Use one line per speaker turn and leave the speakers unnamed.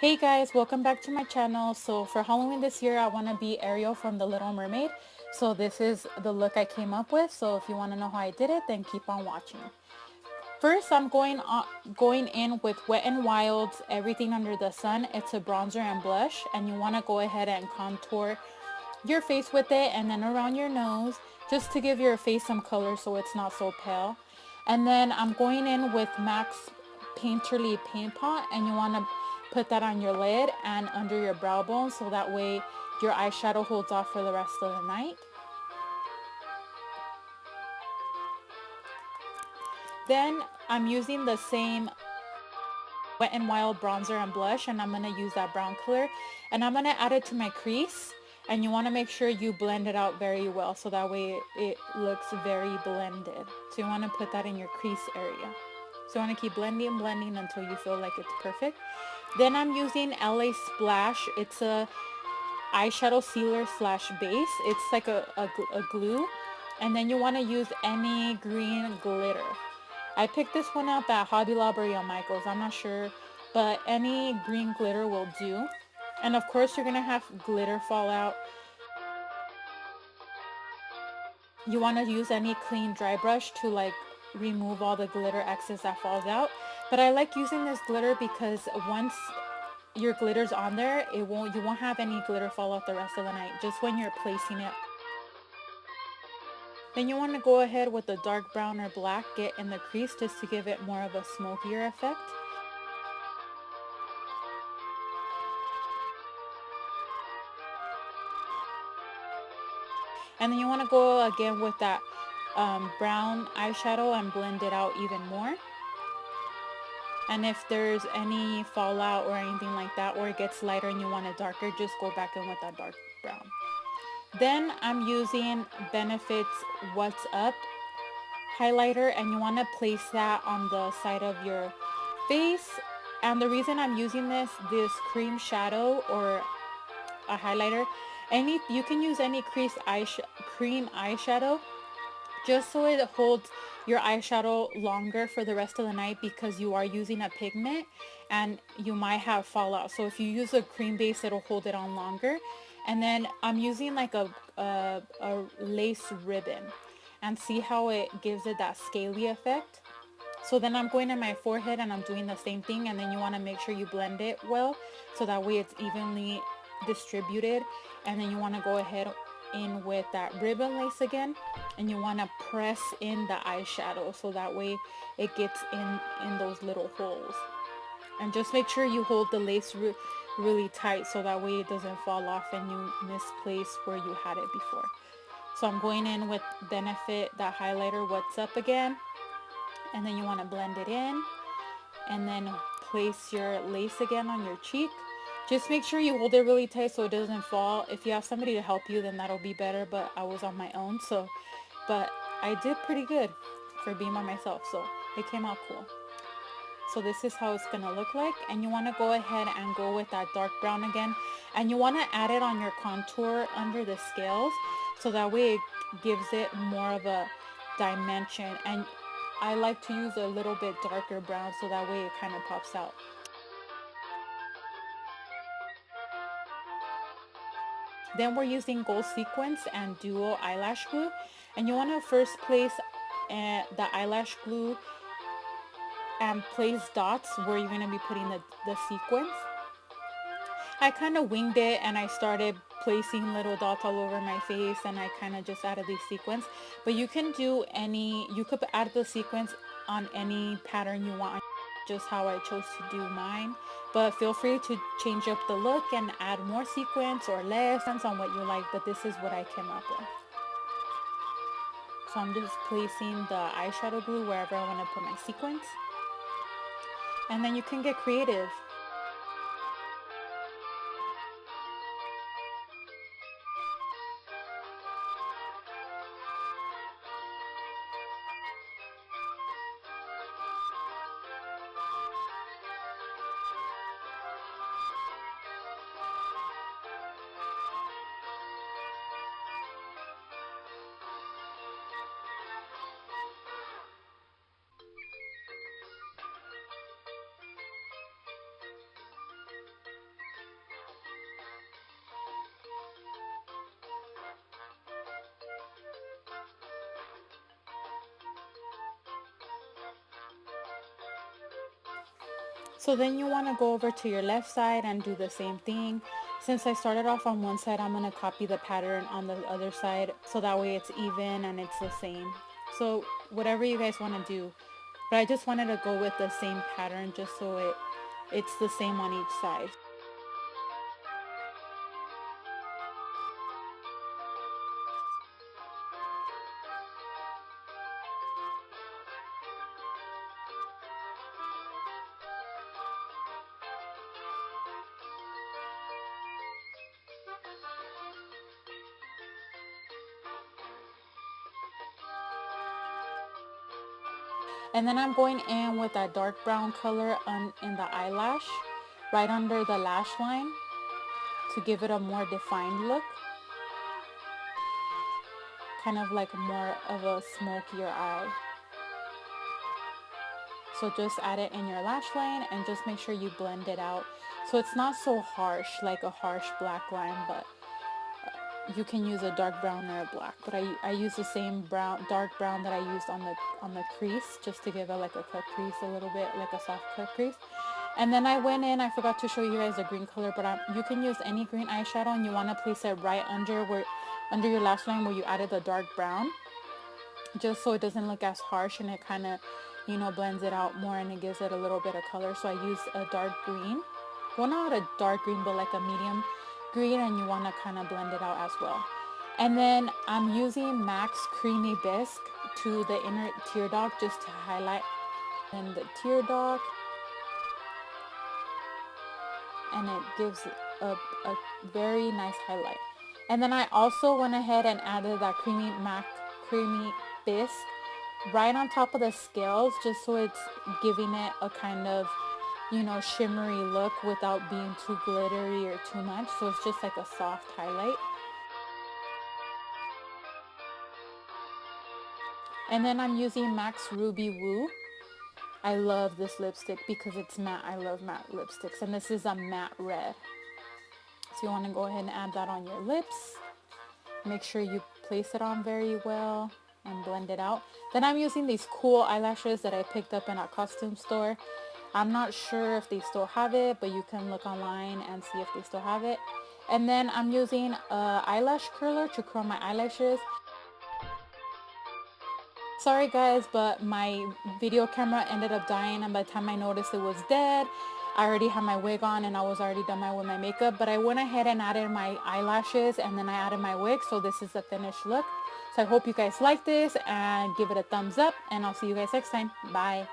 Hey guys, welcome back to my channel. So for Halloween this year, I want to be Ariel from The Little Mermaid. So this is the look I came up with. So if you want to know how I did it, then keep on watching. First, I'm going in with Wet n Wild's Everything Under the Sun. It's a bronzer and blush, and you want to go ahead and contour your face with it, and then around your nose, just to give your face some color so it's not so pale. And then I'm going in with MAC's Painterly Paint Pot, and you want to put that on your lid and under your brow bone so that way your eyeshadow holds off for the rest of the night. Then I'm using the same Wet n Wild bronzer and blush, and I'm going to use that brown color, and I'm going to add it to my crease. And you want to make sure you blend it out very well so that way it looks very blended. So you want to put that in your crease area. So you want to keep blending until you feel like it's perfect. Then I'm using LA Splash. It's a eyeshadow sealer slash base. It's like a glue. And then you want to use any green glitter. I picked this one up at Hobby Lobby or Michael's. I'm not sure, but any green glitter will do. And of course you're going to have glitter fall out. You want to use any clean dry brush to like remove all the glitter excess that falls out. But I like using this glitter because once your glitter's on there, you won't have any glitter fall out the rest of the night, just when you're placing it. Then you want to go ahead with the dark brown or black, get in the crease just to give it more of a smokier effect. And then you want to go again with that brown eyeshadow and blend it out even more. And if there's any fallout or anything like that, or it gets lighter and you want it darker, just go back in with that dark brown. Then I'm using Benefit's What's Up highlighter, and you want to place that on the side of your face. And the reason I'm using this cream shadow or a highlighter, you can use any cream eyeshadow, just so it holds your eyeshadow longer for the rest of the night, because you are using a pigment and you might have fallout. So if you use a cream base, it'll hold it on longer. And then I'm using like a lace ribbon, and see how it gives it that scaly effect. So then I'm going to my forehead and I'm doing the same thing, and then you want to make sure you blend it well so that way it's evenly distributed. And then you want to go ahead in with that ribbon lace again, and you want to press in the eyeshadow so that way it gets in those little holes. And just make sure you hold the lace really tight so that way it doesn't fall off and you misplace where you had it before. So I'm going in with Benefit, that highlighter, What's Up again, and then you want to blend it in, and then place your lace again on your cheek. Just make sure you hold it really tight so it doesn't fall. If you have somebody to help you, then that'll be better, but I was on my own, but I did pretty good for being by myself, so it came out cool. So this is how it's gonna look like, and you want to go ahead and go with that dark brown again, and you want to add it on your contour under the scales so that way it gives it more of a dimension. And I like to use a little bit darker brown so that way it kind of pops out. Then we're using Gold Sequence and Duo Eyelash Glue, and you want to first place the eyelash glue and place dots where you're going to be putting the sequence. I kind of winged it and I started placing little dots all over my face, and I kind of just added these sequence. But you can do you could add the sequence on any pattern you want, just how I chose to do mine. But feel free to change up the look and add more sequence or less, depends on what you like, but this is what I came up with. So I'm just placing the eyeshadow glue wherever I want to put my sequence. And then you can get creative. So then you want to go over to your left side and do the same thing. Since I started off on one side, I'm going to copy the pattern on the other side so that way it's even and it's the same. So whatever you guys want to do. But I just wanted to go with the same pattern just so it's the same on each side. And then I'm going in with that dark brown color in the eyelash, right under the lash line to give it a more defined look. Kind of like more of a smokier eye. So just add it in your lash line and just make sure you blend it out. So it's not so harsh, like a harsh black line, but you can use a dark brown or a black. But I use the same dark brown that I used on the crease, just to give it like a cut crease a little bit, like a soft cut crease. And then I went in, I forgot to show you guys the green color, but you can use any green eyeshadow, and you want to place it right under your lash line where you added the dark brown, just so it doesn't look as harsh and it kind of, blends it out more and it gives it a little bit of color. So I used a dark green, well, not a dark green, but like a medium green, and you want to kind of blend it out as well. And then I'm using MAC's Creamy Bisque to the inner tear duct just to highlight in the tear duct, and it gives a very nice highlight. And then I also went ahead and added that MAC Creamy Bisque right on top of the scales, just so it's giving it a kind of, shimmery look without being too glittery or too much. So it's just like a soft highlight. And then I'm using MAC's Ruby Woo. I love this lipstick because it's matte. I love matte lipsticks. And this is a matte red. So you want to go ahead and add that on your lips. Make sure you place it on very well and blend it out. Then I'm using these cool eyelashes that I picked up in a costume store. I'm not sure if they still have it, but you can look online and see if they still have it. And then I'm using a eyelash curler to curl my eyelashes. Sorry guys, but my video camera ended up dying, and by the time I noticed it was dead, I already had my wig on and I was already done with my makeup. But I went ahead and added my eyelashes and then I added my wig, so this is the finished look. So I hope you guys like this and give it a thumbs up, and I'll see you guys next time. Bye.